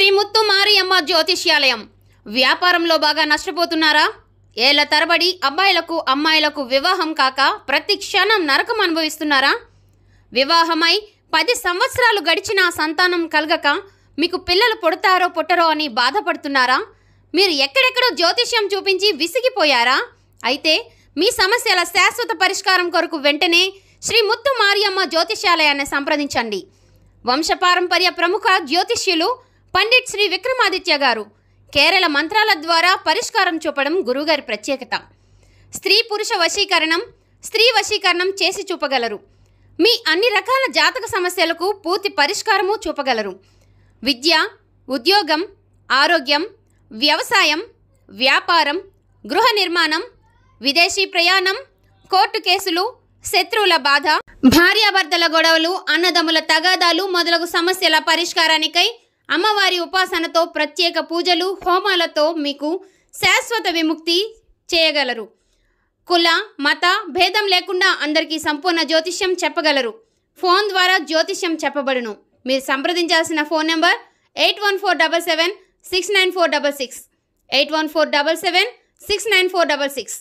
శ్రీ ముత్తు మారియమ్మ జ్యోతిష్యాలయం. వ్యాపారంలో బాగా నష్టపోతున్నారా? ఏళ్ల తరబడి అబ్బాయిలకు అమ్మాయిలకు వివాహం కాక ప్రతి క్షణం నరకం అనుభవిస్తున్నారా? వివాహమై 10 సంవత్సరాలు గడిచినా సంతానం కలగక మీకు పిల్లలు పుడతారో పుట్టరో అని బాధపడుతున్నారా? మీరు ఎక్కడెక్కడో జ్యోతిష్యం చూపించి విసిగిపోయారా? అయితే మీ సమస్యల శాశ్వత పరిష్కారం కొరకు వెంటనే శ్రీ ముత్తు మారియమ్మ జ్యోతిష్యాలయాన్ని సంప్రదించండి. వంశపారంపర్య ప్రముఖ జ్యోతిష్యులు పండిట్ శ్రీ విక్రమాదిత్య గారు కేరళ మంత్రాల ద్వారా పరిష్కారం చూపడం గురువుగారి ప్రత్యేకత. స్త్రీ పురుష వశీకరణం, స్త్రీ వశీకరణం చేసి చూపగలరు. మీ అన్ని రకాల జాతక సమస్యలకు పూర్తి పరిష్కారము చూపగలరు. విద్య, ఉద్యోగం, ఆరోగ్యం, వ్యవసాయం, వ్యాపారం, గృహ నిర్మాణం, విదేశీ ప్రయాణం, కోర్టు కేసులు, శత్రువుల బాధ, భార్యాభర్తల గొడవలు, అన్నదమ్ముల తగాదాలు మొదలగు సమస్యల పరిష్కారానికై అమ్మవారి ఉపాసనతో ప్రత్యేక పూజలు, హోమాలతో మీకు శాశ్వత విముక్తి చేయగలరు. కుల మత భేదం లేకుండా అందరికీ సంపూర్ణ జ్యోతిష్యం చెప్పగలరు. ఫోన్ ద్వారా జ్యోతిష్యం చెప్పబడును. మీరు సంప్రదించాల్సిన ఫోన్ నెంబర్ 8147769466 8147769466.